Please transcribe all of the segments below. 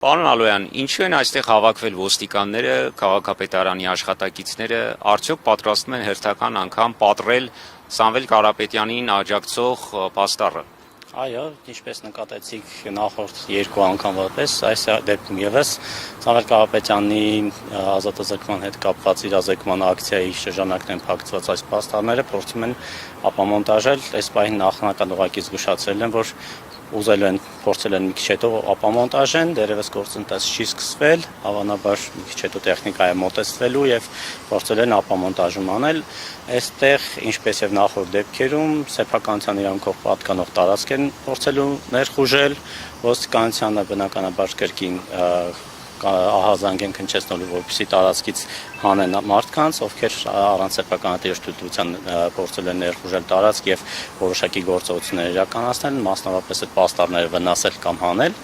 Պարոն Ալոյան, ինչու են այստեղ հավաքվել ոստիկանները, քաղաքապետարանի աշխատակիցները, արդյոք պատրաստվում են հերթական անգամ պատռել Սամվել Կարապետյանին աջակցող պաստառը։ Այո, ինչպես նկատեցիք նախորդ երկու անգամվա պես, այս դեպքում եւս Սամվել Կարապետյանի ազատազրկման հետ կապված իրազեկման ակցիայի շրջանակներում փակցված այս պաստառները փորձում են ապամոնտաժել, այս պահին նախնական ուղղակի զգուշացրել են, որ փորձել են մի քիչ հետո ապամոնտաժեն, դերևս գործընթաց չի սկսվել, հավանաբար մի քիչ հետո տեխնիկա է մոտեցվելու եւ փորձել են ապամոնտաժում անել։ Այստեղ, ինչպես եւ նախորդ դեպքերում, սեփականության իրավունքով պատկանող տարածք են փորձելու ներխուժել, ոստիկանությանը բնականաբար կրկին ահազանգ են հնչեցնելու, որպեսզի տարածքից հանեն մարդկանց, ովքեր առանց սեփականատիրոջ թույլտվության փորձել են ներխուժել տարածք եւ որոշակի գործողություններ իրականացնել, մասնավորապես այդ պաստառները վնասել կամ հանել։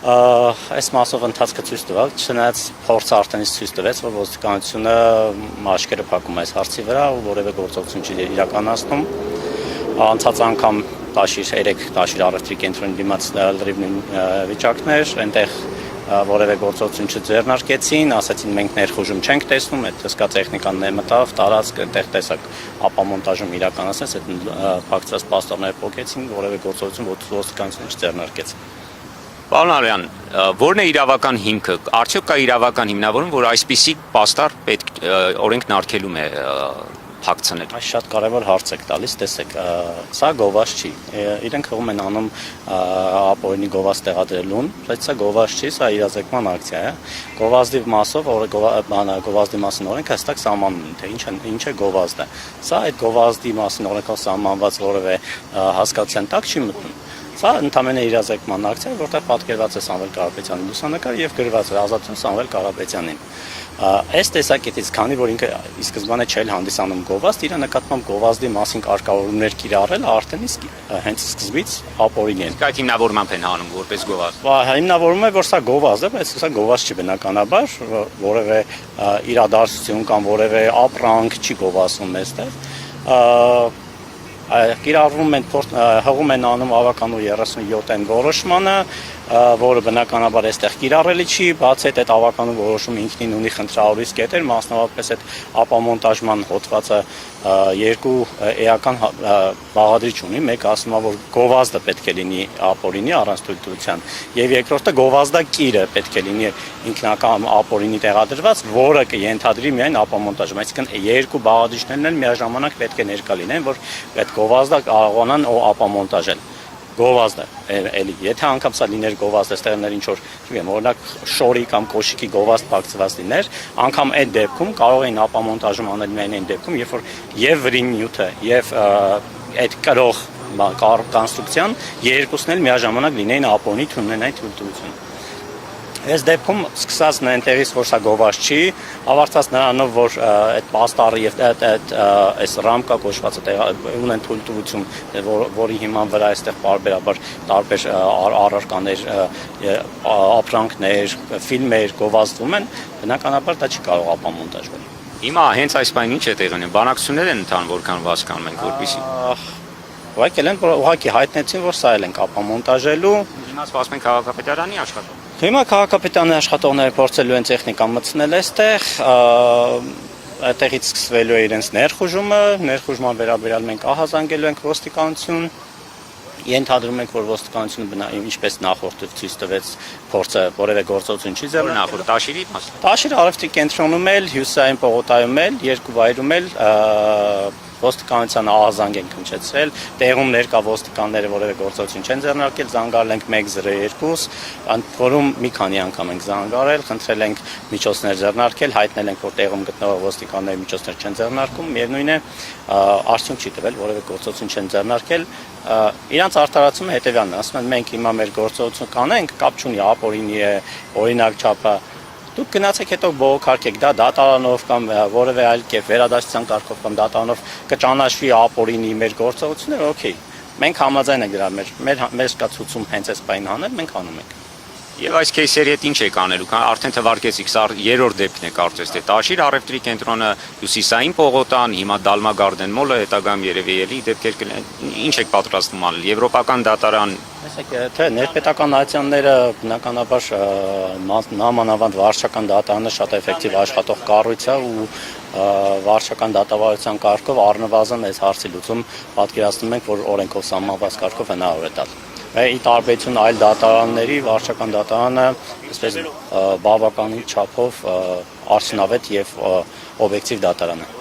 Այս մասով ընթացքը ցույց տվավ, չնայած փորձը արդեն ցույց տվեց, որ ոստիկանությունը մաշկերը փակում այս հարցի վրա ու որևէ գործողություն չի իրականացնում։ Անցած անգամ 3 տաշիր առևտրի կենտրոնի դիմաց լրիվ վիճակներ, այնտեղ որևէ գործողություն չձեռնարկեցին, ասացին մենք ներխուժում չենք տեսնում, այդ հսկա տեխնիկան մտավ, տարածքը այնտեղ տեսակ ապամոնտաժում իրականացնեց, այդ փակցած պաստառները փոկեցին, որևէ գործողություն ոստիկանությունը չձեռնարկեց։ Պարոն Ալոյան, որն է իրավական հիմքը, արդյոք կա իրավական հիմնավորում, որ այսպիսի պաստառ պետք օրենքն արգելում է փակցնել։ Այս շատ կարևոր հարց եք տալիս, տեսեք, սա գովազդ չի։ Իրենք հողում են անում ապօրինի գովազդ տեղադրելուն, բայց սա գովազդ չի, սա իրազեկման ակցիա է։ Գովազդի մասով, գովազդի մասին օրենքը հստակ սահմանում է, թե ինչ է գովազդը։ Սա այդ գովազդի մասին օրենքով սահմանված որևէ հասկացության տակ չի մտնում։ Սա ընդամենը իրազեկման ակցիա է, որտեղ պատկերված է Սամվել Կարապետյանի լուսանկար եւ գրված է ազատություն Սամվել Կարապետյանին։ Այս տեսակետից, քանի որ ինքը ի սկզբանե չէր հանդիսանում գովազդ, իր նկատմամբ գովազդի մասին կարգավորումներ կիրառել արդեն իսկ հենց սկզբից ապօրինի են։ Այդ հիմնավորմամբ են հանում որպես գովազդ։ Հիմնավորում է, որ սա գովազդ է, բայց սա գովազդ չի բնականաբար, որևէ իրադարձություն կամ որևէ ապրանք չի գովազդում այստեղ։ Կիրառվում են հղում են անում ավականու 37-ն որոշմանը, որը բնականաբար այստեղ կիրառելի չի, բացի այդ ավականու որոշումը ինքնին ունի խնդրահարույց կետեր, մասնավորապես այդ ապամոնտաժման հոդվածը երկու էական բաղադրիչ ունի, մեկը ասում է, որ գովազդը պետք է լինի ապօրինի առանց թույլտվության, եւ երկրորդը գովազդակիրը պետք է լինի ինքնական ապօրինի տեղադրված, որը կենթադրի միայն ապամոնտաժում, այսինքն երկու բաղադրիչներն էլ միաժամանակ պետք է ներկա լինեն, որ այդ գովազդը կարողանան ապամոնտաժել։ Գովազդը էլի, եթե անգամ սա լիներ գովազդ, այստեղներ ինչ որ, չգիտեմ, օրինակ շորի կամ կոշիկի գովազդ փակցված լիներ, անգամ այդ դեպքում կարող էին ապամոնտաժում անել միայն այն դեպքում, երբ որ եւ վրին նյութը եւ այդ կրող կոնստրուկցիան երկուսն էլ միաժամանակ լինեին ապօրինի ունենային թույլտվություն։ Այս դեպքում սկսած այնտեղից, որ սա գովազդ չի, ավարտած նրանով, որ այդ պաստառը եւ այս ռամկա կոչվածը ունեն թույլտվություն, որի հիման վրա այստեղ բարբերաբար տարբեր առարկաներ, ապրանքներ, ֆիլմեր գովազդվում են, բնականաբար դա չի կարող ապամոնտաժվել։ Հիմա հենց այս բանը ինչ է տեղի ունենում, բանակցություններ են ընթանում, որքան հասկանում ենք, որպեսզի ուղղակի հայտնեցին, որ սա էլ են ապամոնտաժելու։ Հիմա սպասում են քաղաքապետարանի աշխատող։ Հիմա քաղաքապետարանի աշխատողները փորձելու են տեխնիկան մտցնել այստեղ, այդտեղից սկսվելու է իրենց ներխուժման վերաբերյալ մենք ահազանգելու ենք ոստիկանություն, ենթադրում ենք, որ ոստիկանությունը ինչպես նախորդը ցույց տվեց, փորձը որևէ գործողություն չի նախորդ տաշիրի մասը։ Տաշիր առևտրի կենտրոնում էլ, հյուսիսային պողոտայում էլ, երկու վայրում էլ ոստիկանության ահազանգ են հնչեցրել, տեղում ներկա ոստիկանները որևէ գործողություն չեն ձեռնարկել, զանգարել ենք 102, ընդ որում մի քանի անգամ ենք զանգարել, խնդրել ենք միջոցներ ձեռնարկել, հայտնել ենք, որ տեղում գտնվող ոստիկանները միջոցներ չեն ձեռնարկում, միևնույն է, արդյունք չի տվել, որևէ գործողություն չեն ձեռնարկել, իրանց արտարացումը հետևյալն է, ասում են մենք հիմա մեր գործողություն կանենք, կապ չունի ապօրինի է, օրինակ չափը Դուք գնացեք հետո բողոքարկեք դա դատարանով կամ որևէ այլ կերպ վերադասության կարգով կամ դատարանով կճանաչվի ապօրինի մեր գործողությունները, օքեյ։ Մենք համաձայն ենք դրա մեր կա ցուցում հենց այս բանը անել, մենք անում ենք։ Եվ այս кейսերի հետ ինչ եք անելու, արդեն թվարկեցիք, սա երրորդ դեպքն է կարծես թե Տաշիր առևտրի կենտրոնը, Հյուսիսային պողոտան, հիմա Դալմա Գարդեն Մոլը, հետագայում երևի էլի դեպքեր կլինեն, ինչ եք պատրաստվում անել, Եվրոպական դատարան։ Տեսեք, թե ներպետական այցյանները բնականաբար նամանավանդ վարչական դատարանը շատ էֆեկտիվ աշխատող կառույց է ու վարչական դատավարության կարգով առնվազն այս հարցի լուծում պատկերացնում ենք, որ օրենքով սահմանված կարգով հնարավոր է տալ։ Ի տարբերություն այլ դատարանների, վարչական դատարանը այսպես բավականին չափով արդյունավետ եւ օբյեկտիվ դատարան է։